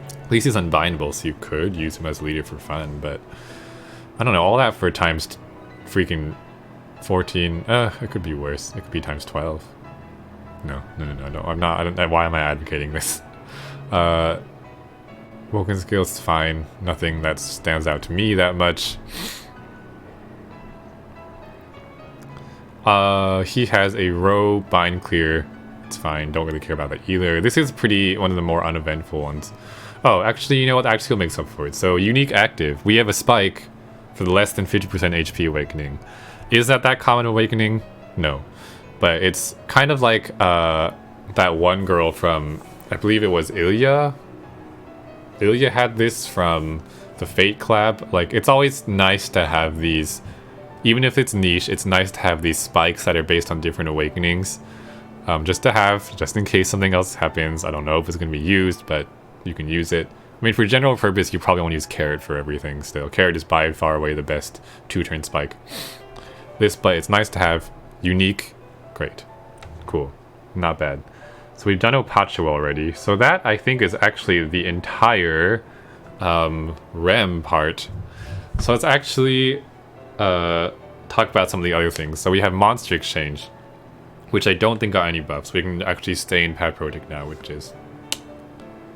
At least he's unbindable, so you could use him as leader for fun, but I don't know, all that for times freaking 14. It could be worse. It could be times 12. No, I'm not. Why am I advocating this? Woken skills, fine. Nothing that stands out to me that much. He has a row bind clear. It's fine. Don't really care about that either. This is one of the more uneventful ones. Oh, actually, you know what? Axial makes up for it. So, unique active. We have a spike for the less than 50% HP awakening. Is that common awakening? No. But it's kind of like that one girl from, I believe it was Ilya. Ilya had this from the Fate Collab. Like, it's always nice to have these, even if it's niche, it's nice to have these spikes that are based on different awakenings. Just in case something else happens. I don't know if it's going to be used, but you can use it. I mean, for general purpose, you probably want to use Carrot for everything still. Carrot is by far away the best 2-turn spike. But it's nice to have. Unique, great. Cool. Not bad. So we've done Opacho already. So that, I think, is actually the entire REM part. So let's actually talk about some of the other things. So we have Monster Exchange, which I don't think got any buffs. We can actually stay in Patriotic now, which is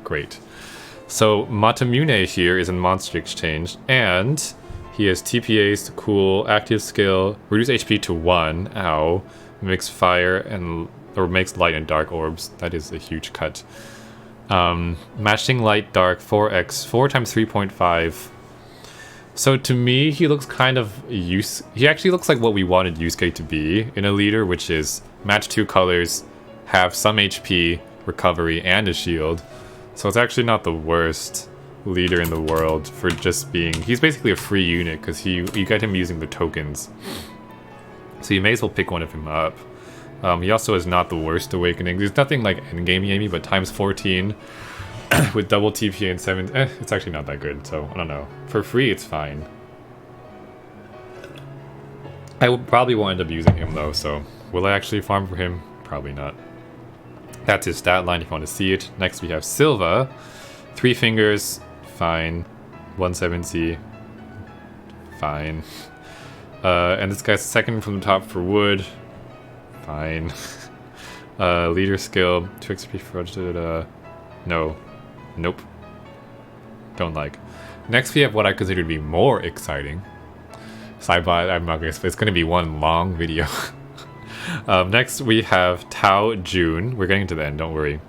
great. So Matamune here is in Monster Exchange, and he has TPAs, cool, active skill, reduce HP to 1, ow, makes fire or makes light and dark orbs. That is a huge cut. Matching light dark 4x, 4 times 3.5. So to me, he looks kind of he actually looks like what we wanted Yusuke to be in a leader, which is match 2 colors, have some HP, recovery, and a shield. So it's actually not the worst leader in the world for just being... He's basically a free unit because you get him using the tokens. So you may as well pick one of him up. He also is not the worst awakening. There's nothing like endgame Yami, but times 14 with double TP and 7... it's actually not that good, so I don't know. For free, it's fine. I probably won't end up using him though, so will I actually farm for him? Probably not. That's his stat line if you want to see it. Next we have Silva. 3 fingers, fine. 170, fine. And this guy's second from the top for wood, fine. Leader skill, 2 XP for no. Nope. Don't like. Next we have what I consider to be more exciting. I'm not gonna, it's gonna be one long video. Next we have Tao Jun. We're getting to the end, don't worry.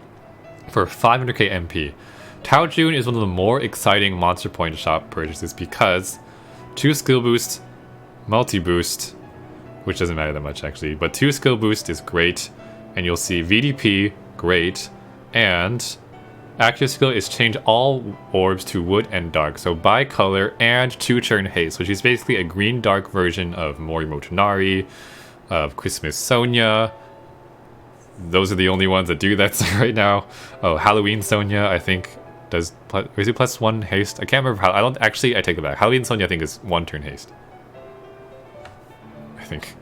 For 500k MP. Tao Jun is one of the more exciting Monster Point shop purchases because 2 skill boost, multi boost, which doesn't matter that much actually, but 2 skill boost is great, and you'll see VDP, great, and active skill is change all orbs to wood and dark, so bi-color and 2-turn haste, which is basically a green dark version of Mori Motonari, of Christmas Sonia. Those are the only ones that do that right now. Oh, Halloween Sonia, I think, is it +1 haste? I can't remember how. I take it back. Halloween Sonia, I think, is 1-turn haste. I think.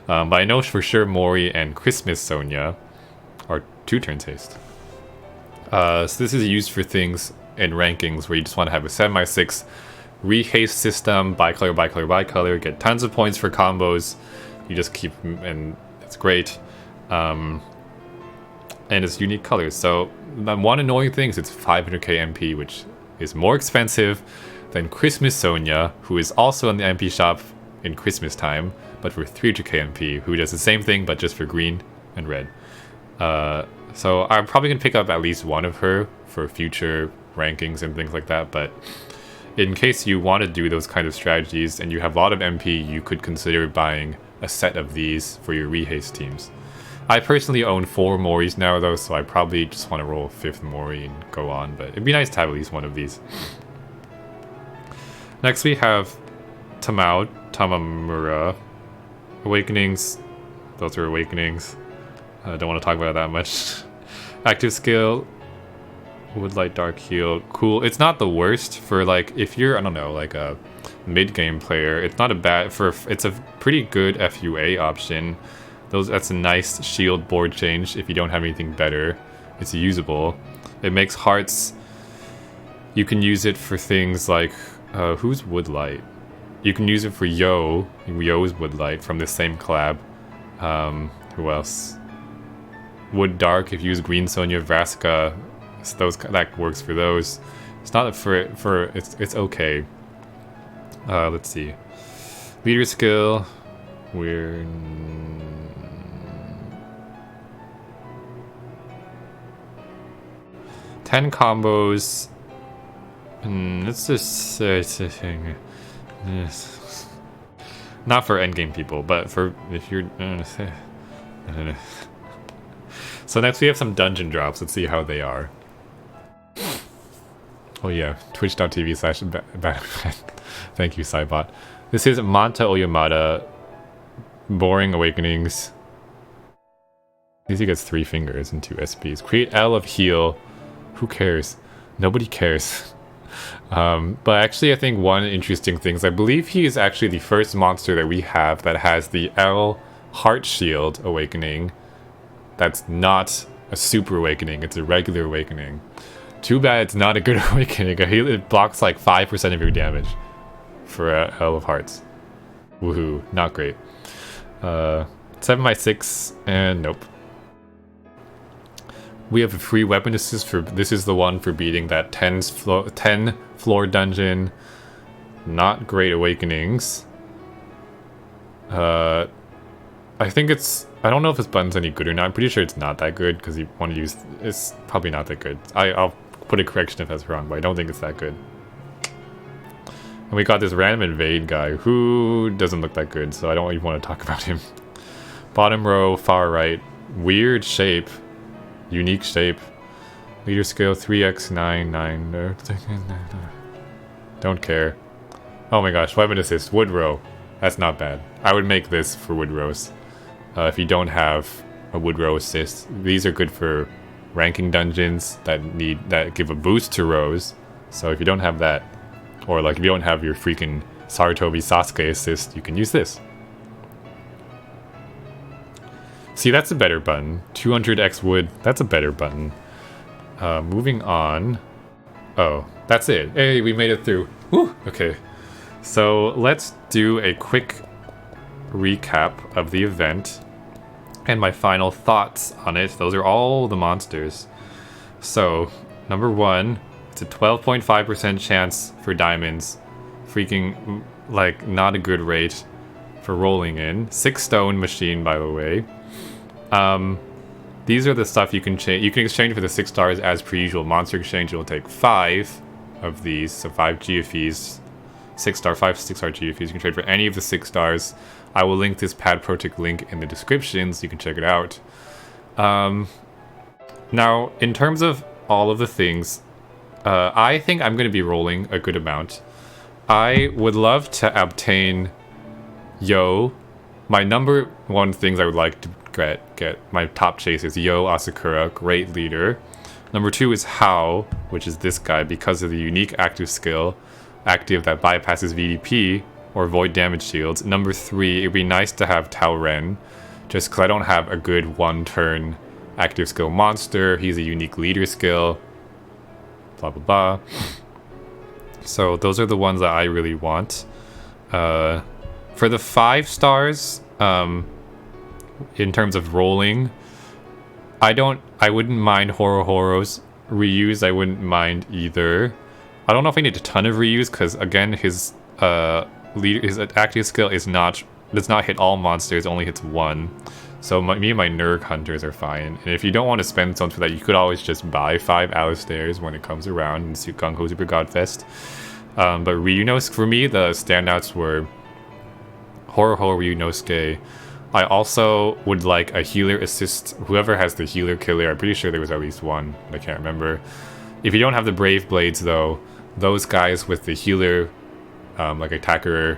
But I know for sure Mori and Christmas Sonia are 2 turns haste. So this is used for things in rankings where you just want to have a 7x6 re-haste system, bi-color, get tons of points for combos. You just keep, and it's great. And it's unique colors. So one annoying thing is it's 500k MP, which is more expensive than Christmas Sonia, who is also in the MP shop in Christmas time, but for 300k MP, who does the same thing but just for green and red. So I'm probably gonna pick up at least one of her for future rankings and things like that, but in case you want to do those kind of strategies and you have a lot of MP, you could consider buying a set of these for your rehaste teams. I personally own 4 Moris now though, so I probably just want to roll a 5th Mori and go on, but it'd be nice to have at least one of these. Next we have Tamamura. Awakenings. Those are Awakenings. I don't want to talk about it that much. Active skill. Woodlight Dark Heal. Cool. It's not the worst for like, if you're, I don't know, like a mid-game player, it's not a bad, it's a pretty good FUA option. That's a nice shield board change if you don't have anything better. It's usable. It makes hearts. You can use it for things like, who's Woodlight? You can use it for Yo's Woodlight from the same collab. Who else? Wood Dark, if you use Green Sonya, Vraska, that works for those. It's not it's okay. Let's see. Leader skill. We're 10 combos. Let's just not for endgame people, but for if you're. So next we have some dungeon drops. Let's see how they are. Oh yeah, twitch.tv/badatpad. Thank you, Cybot. This is Manta Oyamada. Boring Awakenings. He gets 3 fingers and 2 SPs. Create L of Heal. Who cares? Nobody cares. But actually I think one interesting thing is I believe he is actually the first monster that we have that has the L Heart Shield Awakening. That's not a super awakening, it's a regular awakening. Too bad it's not a good awakening. It blocks like 5% of your damage for L of Hearts. Woohoo, not great. 7x6 and nope. We have a free weapon assist for this is the one for beating that 10 floor dungeon. Not great awakenings. I think I don't know if this button's any good or not. I'm pretty sure it's not that good because you want to use it's probably not that good. I'll put a correction if that's wrong, but I don't think it's that good. And we got this random invade guy who doesn't look that good, so I don't even want to talk about him. Bottom row, far right, weird shape. Unique shape. Leader skill 3x9. Don't care. Oh my gosh, weapon assist. Wood row. That's not bad. I would make this for wood rows. If you don't have a wood row assist, these are good for ranking dungeons that give a boost to rows. So if you don't have that, or like if you don't have your freaking Sarutobi Sasuke assist, you can use this. See, that's a better button. 200x wood, that's a better button. Moving on. Oh, that's it. Hey, we made it through. Woo! Okay. So let's do a quick recap of the event and my final thoughts on it. Those are all the monsters. So, number 1, it's a 12.5% chance for diamonds. Freaking, like, not a good rate for rolling in. 6 stone machine, by the way. These are the stuff you can change. You can exchange for the 6 stars as per usual. Monster exchange will take 5 of these, so 5 GFEs. 6-star, 5 6-star GFEs. You can trade for any of the 6 stars. I will link this Pad Protic link in the description so you can check it out. Now, in terms of all of the things, I think I'm going to be rolling a good amount. I would love to obtain Yo. My number 1 things I would like to get my top chase is Yo Asakura, great leader. Number 2 is Hao, which is this guy because of the unique active skill. Active that bypasses VDP or void damage shields. Number 3, it'd be nice to have Tao Ren, just because I don't have a good 1-turn active skill monster. He's a unique leader skill. Blah blah blah. So those are the ones that I really want. For the 5 stars, in terms of rolling, I wouldn't mind Horo's reuse. I wouldn't mind either. I don't know if I need a ton of reuse because again his active skill does not hit all monsters, only hits 1. So me and my Nurg hunters are fine. And if you don't want to spend stones for that, you could always just buy 5 Alistairs when it comes around and Gung-Ho Super Godfest. But Ryunosuke, for me, the standouts were Ho-Ho Ryunosuke. I also would like a healer assist. Whoever has the healer killer, I'm pretty sure there was at least one, but I can't remember. If you don't have the Brave Blades, though, those guys with the healer, like attacker,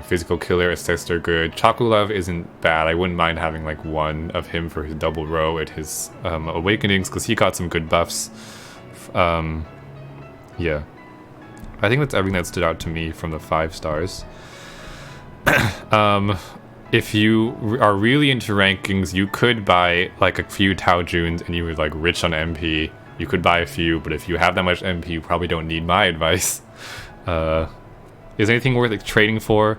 physical killer assist are good. Chakulov isn't bad. I wouldn't mind having like one of him for his double row at his awakenings, because he got some good buffs. Yeah. I think that's everything that stood out to me from the 5 stars. If you are really into rankings, you could buy like a few Tao Juns and you were like rich on MP. You could buy a few, but if you have that much MP, you probably don't need my advice. Is anything worth like, trading for?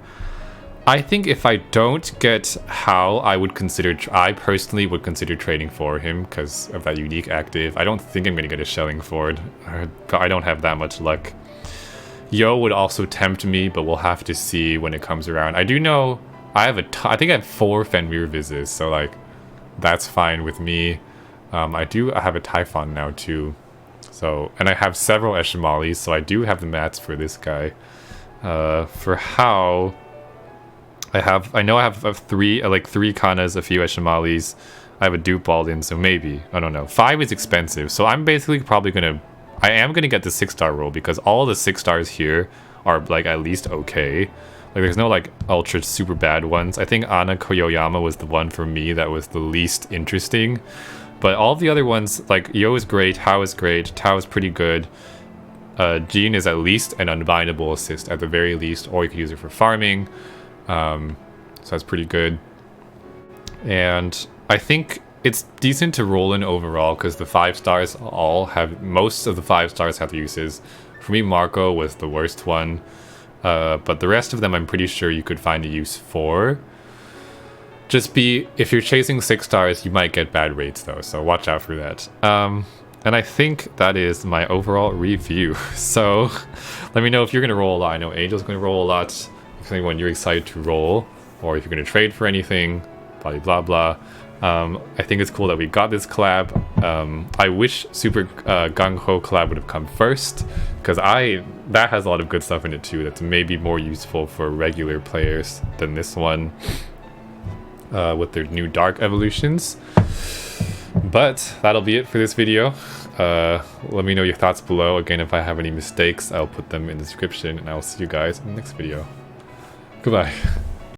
I think if I don't get Hao, I personally would consider trading for him because of that unique active. I don't think I'm going to get a Shelling Ford. I don't have that much luck. Yo would also tempt me, but we'll have to see when it comes around. I do know I think I have 4 Fenrir Vises, so like that's fine with me. I have a Typhon now too, so, and I have several Eshamalis, so I do have the mats for this guy. For Hao, I know I have 3 Kanas, a few Eshamalis. I have a Dupe Baldin, so maybe, I don't know. 5 is expensive, so I'm basically I am gonna get the 6-star roll because all the 6 stars here are like at least okay. Like there's no like ultra super bad ones. I think Ana Koyoyama was the one for me that was the least interesting. But all the other ones, like Yo is great, Hao is great, Tao is pretty good. Jean is at least an unbindable assist at the very least, or you could use it for farming. So that's pretty good. And I think it's decent to roll in overall because the 5 stars most of the 5 stars have uses. For me, Marco was the worst one. But the rest of them I'm pretty sure you could find a use for. If you're chasing 6 stars, you might get bad rates though, so watch out for that. And I think that is my overall review. So let me know if you're gonna roll a lot. I know Angel's gonna roll a lot. If anyone you're excited to roll, or if you're gonna trade for anything, blah blah blah. I think it's cool that we got this collab. I wish Super Gung-Ho collab would have come first, because that has a lot of good stuff in it too that's maybe more useful for regular players than this one with their new dark evolutions. But that'll be it for this video. Let me know your thoughts below. Again, if I have any mistakes, I'll put them in the description, and I'll see you guys in the next video. Goodbye.